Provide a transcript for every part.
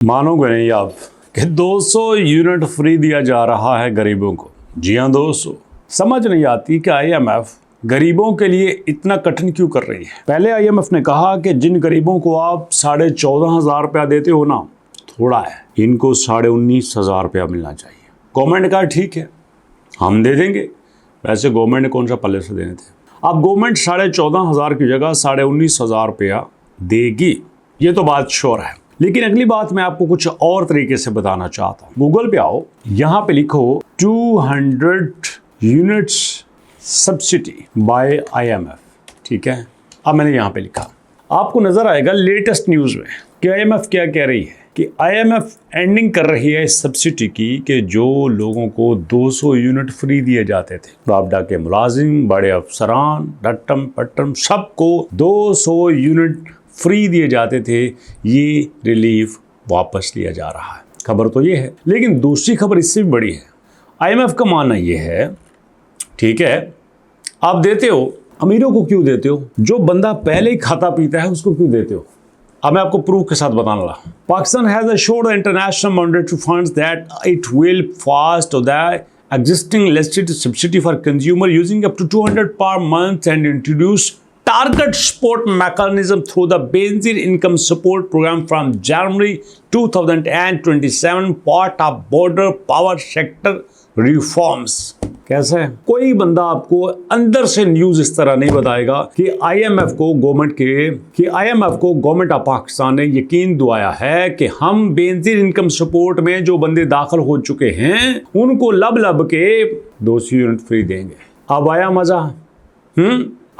मानोगे नहीं आप कि 200 यूनिट फ्री दिया जा रहा है गरीबों को। जी हाँ दोस्तों, समझ नहीं आती कि IMF गरीबों के लिए इतना कठिन क्यों कर रही है। पहले IMF ने कहा कि जिन गरीबों को आप 14,500 रुपया देते हो ना, थोड़ा है, इनको 19,500 रुपया मिलना चाहिए। गवर्नमेंट का ठीक है, हम दे देंगे। वैसे गवर्नमेंट ने कौन सा पहले से देने थे। अब गवर्नमेंट 14,500 की जगह 19,500 रुपया देगी, ये तो बात श्योर है। लेकिन अगली बात मैं आपको कुछ और तरीके से बताना चाहता हूँ। गूगल पे आओ, यहाँ पे लिखो 200 यूनिट्स सब्सिडी बाय IMF, ठीक है। अब मैंने यहाँ पे लिखा, आपको नजर आएगा लेटेस्ट न्यूज में कि IMF क्या कह रही है कि IMF एंडिंग कर रही है इस सब्सिडी की कि जो लोगों को 200 यूनिट फ्री दिए जाते थे, बाबडा के मुलाजिम, बड़े अफसरान, डट्टम पट्टम, सबको 200 यूनिट फ्री दिए जाते थे, ये रिलीफ वापस लिया जा रहा है। खबर तो ये है, लेकिन दूसरी खबर इससे भी बड़ी है। IMF का मानना ये है, ठीक है, आप देते हो, अमीरों को क्यों देते हो? जो बंदा पहले ही खाता पीता है उसको क्यों देते हो? अब मैं आपको प्रूफ के साथ बताने लगा। Pakistan has assured the international monetary funds that it will fast the existing listed subsidy for consumer using up to 200 per month and introduce target support mechanism through the basic income support program from January 2027, part of border power sector reforms। कैसे है? कोई बंदा आपको अंदर से news इस तरह नहीं बताएगा कि IMF को गवर्नमेंट ऑफ पाकिस्तान ने यकीन दिलाया है कि हम बेसिक इनकम सपोर्ट में जो बंदे दाखिल हो चुके हैं उनको लब के 200 यूनिट फ्री देंगे। अब आया मजा?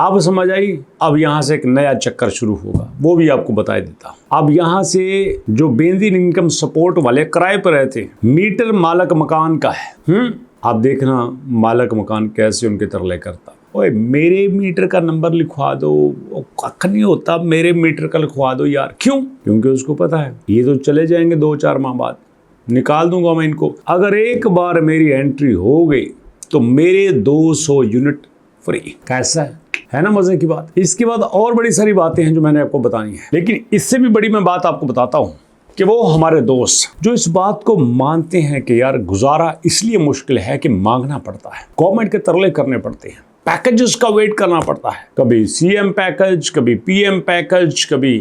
अब समझ आई। अब यहाँ से एक नया चक्कर शुरू होगा, वो भी आपको बता देता। अब यहाँ से जो बेसिक इनकम सपोर्ट वाले किराए पर रहते हैं, मीटर मालक मकान का है। आप देखना मालक मकान कैसे उनके तरले करता, ओए मेरे मीटर का नंबर लिखवा दो, कख नहीं होता, मेरे मीटर का लिखवा दो यार। क्यों? क्योंकि उसको पता है ये तो चले जाएंगे 2-4 माह बाद, निकाल दूंगा मैं इनको। अगर एक बार मेरी एंट्री हो गई तो मेरे 200 यूनिट फ्री। कैसा है ना मजे की बात। इसके बाद और बड़ी सारी बातें हैं जो मैंने आपको बतानी है, लेकिन इससे भी बड़ी मैं बात आपको बताता हूं कि वो हमारे दोस्त जो इस बात को मानते हैं कि यार गुजारा इसलिए मुश्किल है कि मांगना पड़ता है, गवर्नमेंट के तरले करने पड़ते हैं, पैकेजेस का वेट करना पड़ता है, कभी CM पैकेज, कभी PM पैकेज, कभी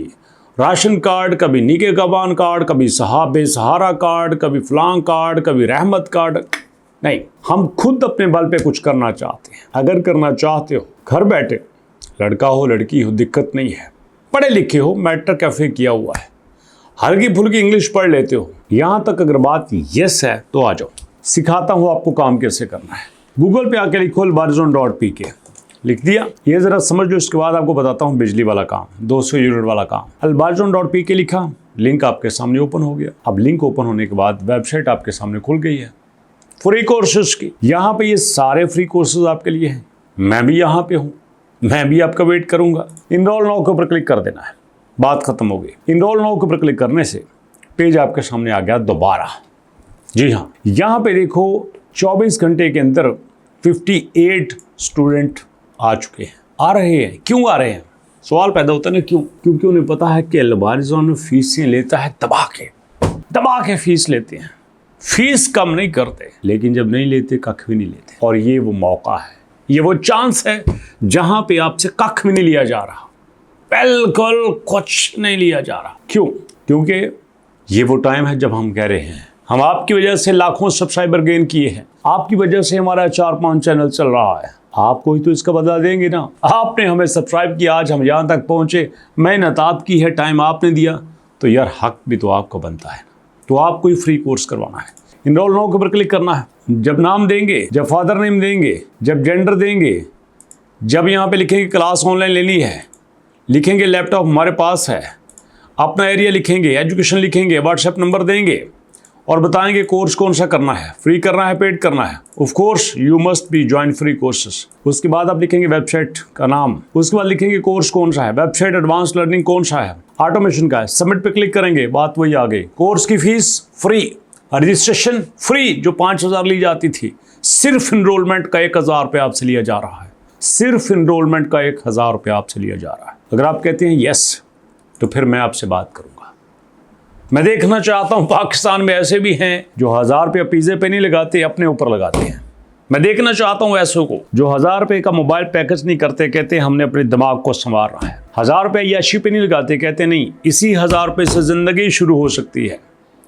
राशन कार्ड, कभी निके गबान कार्ड, कभी साहब सहारा कार्ड, कभी फलां कार्ड, कभी रहमत कार्ड। नहीं, हम खुद अपने बल पे कुछ करना चाहते हैं। अगर करना चाहते हो, घर बैठे, लड़का हो लड़की हो, दिक्कत नहीं है, पढ़े लिखे हो, मैट्रिक कैफे किया हुआ है, हल्की फुल्की इंग्लिश पढ़ लेते हो, यहाँ तक अगर बात यस है तो आ जाओ, सिखाता हूँ आपको काम कैसे करना है। गूगल पे आके लिखो albarzon.pk, लिख दिया, ये जरा समझ लो। इसके बाद आपको बताता हूँ बिजली वाला काम, 200 यूनिट वाला काम। albarzon.pk लिखा, लिंक आपके सामने ओपन हो गया। अब लिंक ओपन होने के बाद वेबसाइट आपके सामने खुल गई है फ्री कोर्सेज की। यहाँ पे ये सारे फ्री कोर्सेज आपके लिए हैं। मैं भी यहाँ पे हूँ, मैं भी आपका वेट करूंगा। इनरोल नाउ के ऊपर क्लिक कर देना है, बात खत्म हो गई। इनरोल नाउ के ऊपर क्लिक करने से पेज आपके सामने आ गया दोबारा। जी हाँ, यहाँ पे देखो 24 घंटे के अंदर 58 स्टूडेंट आ चुके हैं। आ रहे हैं, क्यों आ रहे हैं? सवाल पैदा होता है ना, क्यों? क्योंकि उन्हें पता है कि albarzon फीसें लेता है दबा के फीस लेते हैं, फीस कम नहीं करते, लेकिन जब नहीं लेते कख भी नहीं लेते। और ये वो मौका है, ये वो चांस है जहां पे आपसे कख भी नहीं लिया जा रहा, बिल्कुल कुछ नहीं लिया जा रहा। क्यों? क्योंकि ये वो टाइम है जब हम कह रहे हैं हम आपकी वजह से लाखों सब्सक्राइबर गेन किए हैं, आपकी वजह से हमारा 4-5 चैनल चल रहा है, आपको ही तो इसका बदला देंगे ना। आपने हमें सब्सक्राइब किया, आज हम यहाँ तक पहुंचे, मेहनत आपकी है, टाइम आपने दिया, तो यार हक भी तो आपको बनता है। तो आपको ही फ्री कोर्स करवाना है। इनरोल नाउ के ऊपर क्लिक करना है। जब नाम देंगे, जब फादर नेम देंगे, जब जेंडर देंगे, जब यहाँ पे लिखेंगे क्लास ऑनलाइन लेनी है, लिखेंगे लैपटॉप हमारे पास है, अपना एरिया लिखेंगे, एजुकेशन लिखेंगे, व्हाट्सएप नंबर देंगे और बताएंगे कोर्स कौन सा करना है, फ्री करना है, पेड करना है। Of course you must be join free courses. उसके बाद आप लिखेंगे वेबसाइट का नाम, उसके बाद लिखेंगे कोर्स कौन सा है, वेबसाइट एडवांस लर्निंग कौन सा है, ऑटोमेशन का है, सबमिट पे क्लिक करेंगे, बात वही आ गई। कोर्स की फीस फ्री, रजिस्ट्रेशन फ्री, जो 5,000 ली जाती थी, सिर्फ इनरोलमेंट का 1,000 रुपये आपसे लिया जा रहा है, सिर्फ इनरोलमेंट का 1,000 रुपये आपसे लिया जा रहा है। अगर आप कहते हैं यस, तो फिर मैं आपसे बात करूंगा। मैं देखना चाहता हूं पाकिस्तान में ऐसे भी हैं जो 1000 रुपया पिज्जे पे नहीं लगाते, अपने ऊपर लगाते हैं। मैं देखना चाहता हूं ऐसों को जो 1000 रुपये का मोबाइल पैकेज नहीं करते, कहते हमने अपने दिमाग को संवारना है। 1000 रुपये याशी पे नहीं लगाते, कहते नहीं इसी 1000 रुपये से जिंदगी शुरू हो सकती है।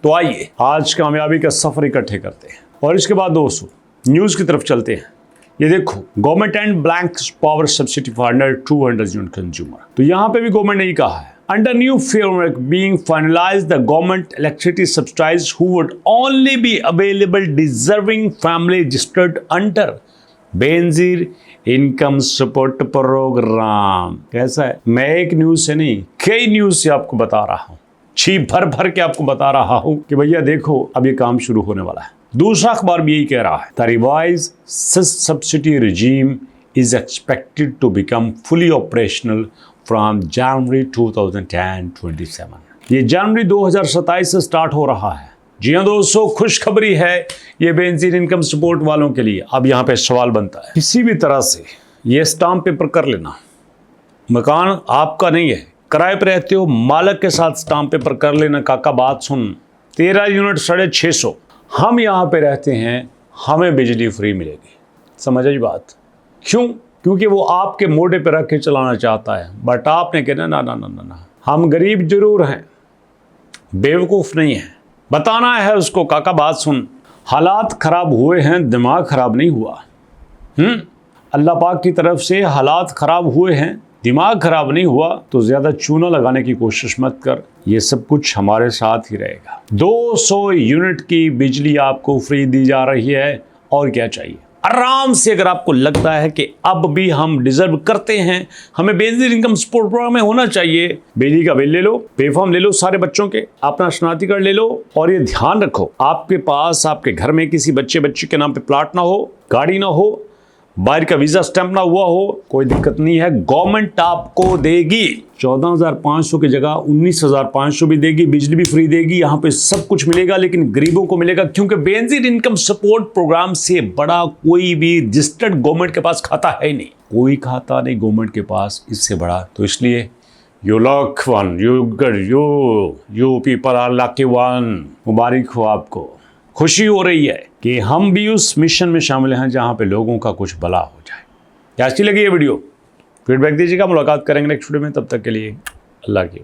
तो आइए आज कामयाबी का सफर इकट्ठे करते हैं और इसके बाद दोस्तों न्यूज की तरफ चलते हैं। ये देखो, government and blank power subsidy for under 200 unit consumer. तो यहाँ पे भी गवर्नमेंट ने कहा है, under new framework being finalized, the government electricity subsidies who would only be available deserving family registered under Benazir income support programme. कैसा है? मैं एक न्यूज से नहीं कई न्यूज से आपको बता रहा हूं, छीप भर भर के आपको बता रहा हूं कि भैया देखो अब ये काम शुरू होने वाला है। दूसरा अखबार भी यही कह रहा है, the revise subsidy regime is expected to become fully operational from January 2027। ये जनवरी 2027 से स्टार्ट हो रहा है। जी हाँ दोस्तों, खुशखबरी है ये बेनजीर इनकम सपोर्ट वालों के लिए। अब यहाँ पे सवाल बनता है, किसी भी तरह से ये स्टाम्प पेपर कर लेना, मकान आपका नहीं है, किराए पे रहते हो, मालिक के साथ स्टाम्प पेपर कर लेना। काका बात सुन, 13 यूनिट 650, हम यहाँ पे रहते हैं, हमें बिजली फ्री मिलेगी। समझ आई बात? क्यों? क्योंकि वो आपके मोढ़े पे रख के चलाना चाहता है, बट आपने कहना ना ना ना ना ना, हम गरीब जरूर हैं, बेवकूफ़ नहीं है। बताना है उसको, काका बात सुन, हालात ख़राब हुए हैं, दिमाग ख़राब नहीं हुआ। अल्लाह पाक की तरफ से हालात ख़राब हुए हैं, दिमाग ख़राब नहीं हुआ, तो ज़्यादा चूना लगाने की कोशिश मत कर। ये सब कुछ हमारे साथ ही रहेगा। 200 यूनिट की बिजली आपको फ्री दी जा रही है, और क्या चाहिए? आराम से अगर आपको लगता है कि अब भी हम डिजर्व करते हैं, हमें बेनजीर इनकम सपोर्ट प्रोग्राम में होना चाहिए, बिजली का बिल ले लो, पे फॉर्म ले लो सारे बच्चों के, अपना शनाख्ती कार्ड ले लो, और ये ध्यान रखो आपके पास आपके घर में किसी बच्चे के नाम पे प्लाट ना हो, गाड़ी ना हो, बाहर का वीजा स्टैंप ना हुआ हो, कोई दिक्कत नहीं है, गवर्नमेंट आपको देगी 14,500 की जगह 19,500 भी देगी, बिजली भी फ्री देगी, यहाँ पे सब कुछ मिलेगा, लेकिन गरीबों को मिलेगा। क्योंकि बेनजीर इनकम सपोर्ट प्रोग्राम से बड़ा कोई भी रजिस्टर्ड गवर्नमेंट के पास खाता है नहीं, कोई खाता नहीं गवर्नमेंट के पास इससे बड़ा। तो इसलिए you luck one, you people are lucky one, मुबारक हो आपको। खुशी हो रही है कि हम भी उस मिशन में शामिल हैं जहां पे लोगों का कुछ भला हो जाए। क्या अच्छी लगी ये वीडियो? फीडबैक दीजिएगा, मुलाकात करेंगे नेक्स्ट वीडियो में। तब तक के लिए अल्लाह की।